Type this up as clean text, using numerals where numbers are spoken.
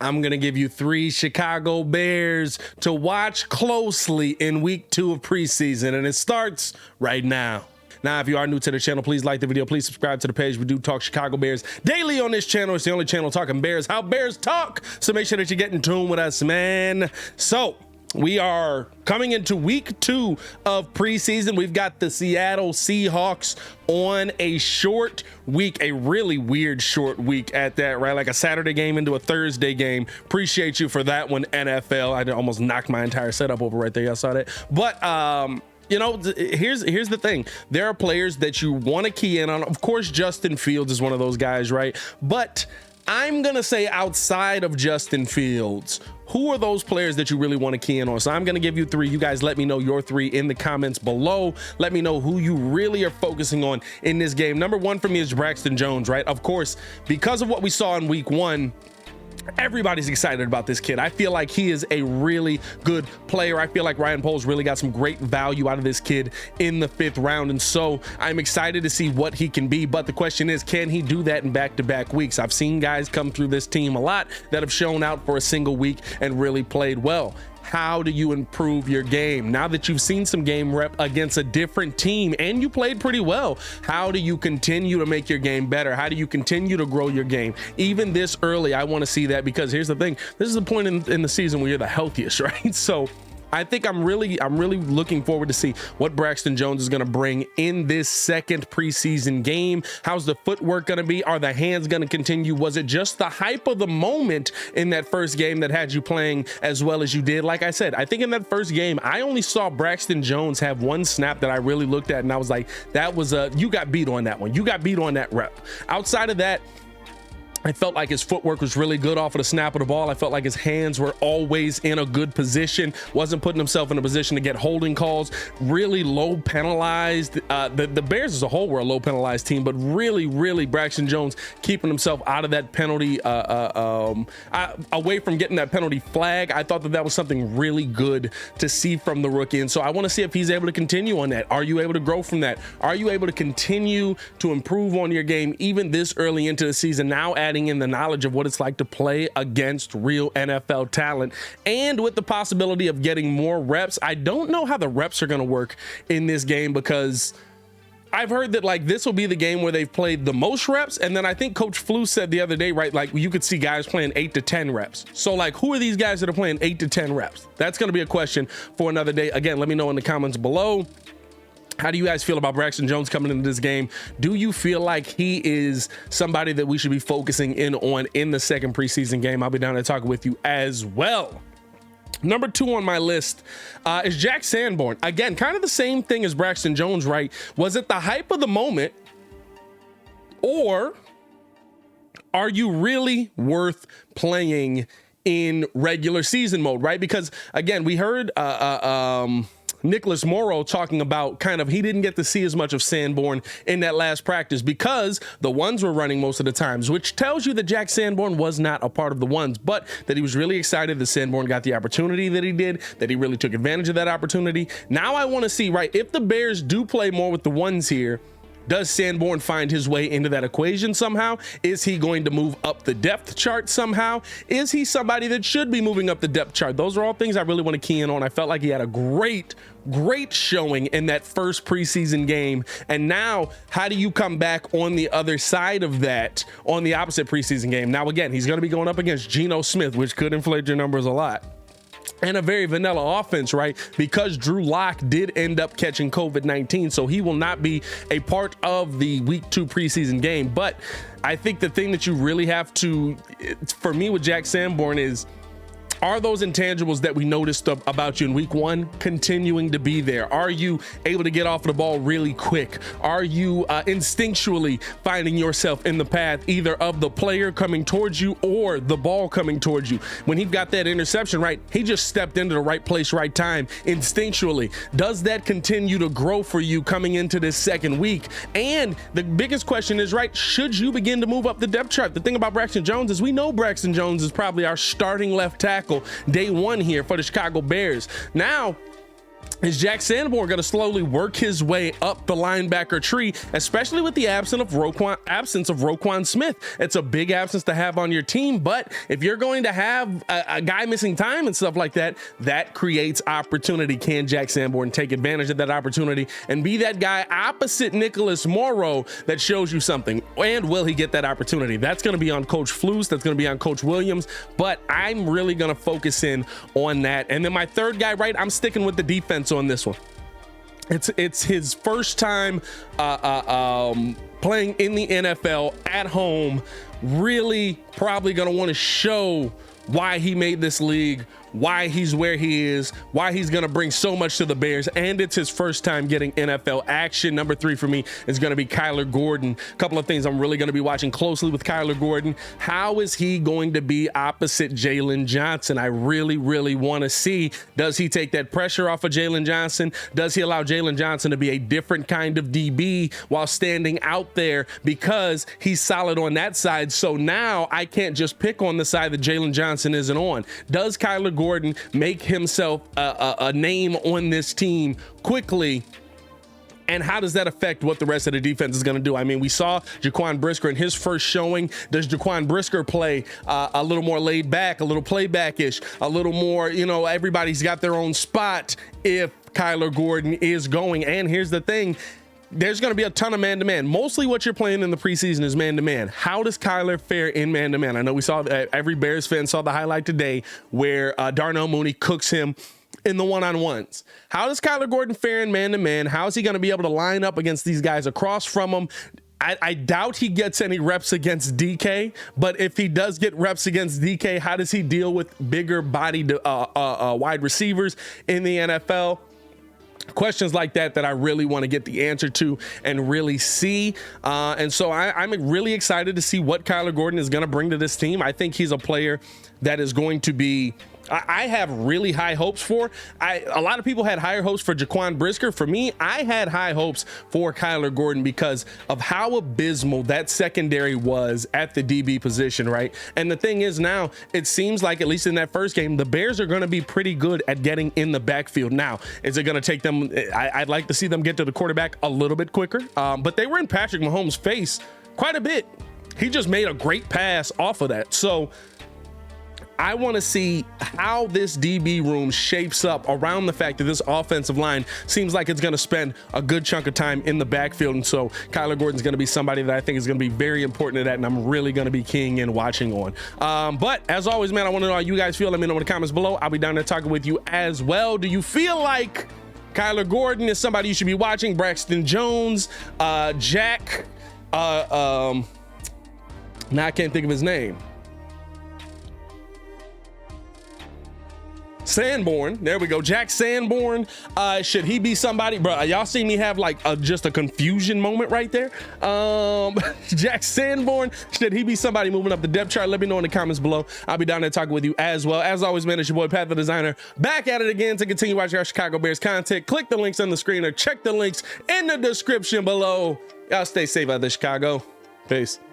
I'm going to give you 3 Chicago Bears to watch closely in week 2 of preseason, and it starts right now. Now, if you are new to the channel, please like the video. Please subscribe to the page. We do talk Chicago Bears daily on this channel. It's the only channel talking Bears, how Bears talk. So make sure that you get in tune with us, man. So we are coming into week 2 of preseason. We've got the Seattle Seahawks on a short week, a really weird short week at that, right? Like a Saturday game into a Thursday game. Appreciate you for that one, NFL. I almost knocked my entire setup over right there. I saw that. But, you know, here's the thing. There are players that you want to key in on. Of course, Justin Fields is one of those guys, right? But I'm going to say outside of Justin Fields, who are those players that you really want to key in on? So I'm going to give you 3. You guys let me know your 3 in the comments below. Let me know who you really are focusing on in this game. Number 1 for me is Braxton Jones, right? Of course, because of what we saw in week 1, everybody's excited about this kid. I feel like he is a really good player. I feel like Ryan Poles really got some great value out of this kid in the 5th round. And so I'm excited to see what he can be. But the question is, can he do that in back-to-back weeks? I've seen guys come through this team a lot that have shown out for a single week and really played well. How do you improve your game now that you've seen some game rep against a different team and you played pretty well? How do you continue to make your game better? How do you continue to grow your game even this early? I want to see that, because here's the thing. This is the point in the season where you're the healthiest, right? So I think I'm really looking forward to see what Braxton Jones is going to bring in this second preseason game. How's the footwork going to be? Are the hands going to continue? Was it just the hype of the moment in that first game that had you playing as well as you did? Like I said, I think in that first game, I only saw Braxton Jones have 1 snap that I really looked at, and I was like, that was you got beat on that one. You got beat on that rep. Outside of that, I felt like his footwork was really good off of the snap of the ball. I felt like his hands were always in a good position, wasn't putting himself in a position to get holding calls, really low penalized. The Bears as a whole were a low penalized team, but really Braxton Jones keeping himself out of that penalty, away from getting that penalty flag. I thought that was something really good to see from the rookie. And so I want to see if he's able to continue on that. Are you able to grow from that? Are you able to continue to improve on your game even this early into the season? Now adding in the knowledge of what it's like to play against real NFL talent, and with the possibility of getting more reps. I don't know how the reps are going to work in this game, because I've heard that like this will be the game where they've played the most reps. And then I think Coach Flu said the other day, right, like you could see guys playing 8 to 10 reps. So like, who are these guys that are playing 8 to 10 reps? That's going to be a question for another day. Again, let me know in the comments below. How do you guys feel about Braxton Jones coming into this game? Do you feel like he is somebody that we should be focusing in on in the second preseason game? I'll be down there talking with you as well. Number 2 on my list is Jack Sanborn. Again, kind of the same thing as Braxton Jones, right? Was it the hype of the moment, or are you really worth playing in regular season mode, right? Because again, we heard Nicholas Morrow talking about kind of he didn't get to see as much of Sanborn in that last practice because the ones were running most of the times, which tells you that Jack Sanborn was not a part of the ones, but that he was really excited that Sanborn got the opportunity that he did, that he really took advantage of that opportunity. Now I want to see, right, if the Bears do play more with the ones here, does Sanborn find his way into that equation somehow? Is he going to move up the depth chart somehow? Is he somebody that should be moving up the depth chart? Those are all things I really want to key in on. I felt like he had a great showing in that first preseason game. And now, how do you come back on the other side of that on the opposite preseason game? Now, again, he's going to be going up against Geno Smith, which could inflate your numbers a lot, and a very vanilla offense, right? Because Drew Lock did end up catching COVID-19, so he will not be a part of the week 2 preseason game. But I think the thing that you really have to, for me with Jack Sanborn, is, are those intangibles that we noticed about you in week 1 continuing to be there? Are you able to get off the ball really quick? Are you instinctually finding yourself in the path either of the player coming towards you or the ball coming towards you? When he got that interception, right, he just stepped into the right place, right time, instinctually. Does that continue to grow for you coming into this second week? And the biggest question is, right, should you begin to move up the depth chart? The thing about Braxton Jones is we know Braxton Jones is probably our starting left tackle day 1 here for the Chicago Bears. Now, Is Jack Sanborn going to slowly work his way up the linebacker tree, especially with the absence of Roquan Smith? It's a big absence to have on your team, but if you're going to have a guy missing time and stuff like that, that creates opportunity. Can Jack Sanborn take advantage of that opportunity and be that guy opposite Nicholas Morrow that shows you something? And will he get that opportunity? That's going to be on Coach Flus. That's going to be on Coach Williams, but I'm really going to focus in on that. And then my third guy, right, I'm sticking with the defense on this one. It's his first time playing in the NFL at home. Really probably going to want to show why he made this league, why he's where he is, why he's going to bring so much to the Bears, and it's his first time getting NFL action. Number 3 for me is going to be Kyler Gordon. A couple of things I'm really going to be watching closely with Kyler Gordon. How is he going to be opposite Jalen Johnson? I really want to see, does he take that pressure off of Jalen Johnson? Does he allow Jalen Johnson to be a different kind of DB while standing out there, because he's solid on that side? So now I can't just pick on the side that Jalen Johnson isn't on. Does Kyler Gordon make himself a name on this team quickly? And how does that affect what the rest of the defense is going to do? I mean, we saw Jaquan Brisker in his first showing. Does Jaquan Brisker play a little more laid back, a little playback-ish, a little more, you know, everybody's got their own spot if Kyler Gordon is going? And here's the thing. There's going to be a ton of man-to-man. Mostly what you're playing in the preseason is man-to-man. How does Kyler fare in man-to-man? I know we saw, every Bears fan saw the highlight today where Darnell Mooney cooks him in the one-on-ones. How does Kyler Gordon fare in man-to-man? How is he going to be able to line up against these guys across from him? I doubt he gets any reps against DK, but if he does get reps against DK, how does he deal with bigger bodied wide receivers in the NFL? Questions like that I really want to get the answer to and really see. And so I'm really excited to see what Kyler Gordon is going to bring to this team. I think he's a player that is going to be, I have really high hopes for. A lot of people had higher hopes for Jaquan Brisker. For me, I had high hopes for Kyler Gordon because of how abysmal that secondary was at the DB position, right? And the thing is, now it seems like, at least in that first game, the Bears are going to be pretty good at getting in the backfield. Now, is it going to take them? I'd like to see them get to the quarterback a little bit quicker, but they were in Patrick Mahomes' face quite a bit. He just made a great pass off of that. So I want to see how this DB room shapes up around the fact that this offensive line seems like it's going to spend a good chunk of time in the backfield. And so Kyler Gordon's going to be somebody that I think is going to be very important to that, and I'm really going to be keying in, watching on. But as always, man, I want to know how you guys feel. Let me know in the comments below. I'll be down there talking with you as well. Do you feel like Kyler Gordon is somebody you should be watching? Braxton Jones, Jack, now I can't think of his name. Sanborn, there we go. Jack Sanborn, should he be somebody? Bro, y'all see me have like just a confusion moment right there. Jack Sanborn, should he be somebody moving up the depth chart? Let me know in the comments below. I'll be down there talking with you as well. As always, man, it's your boy Pat the Designer, back at it again to continue watching our Chicago Bears content. Click the links on the screen or check the links in the description below. Y'all stay safe out there, Chicago. Peace.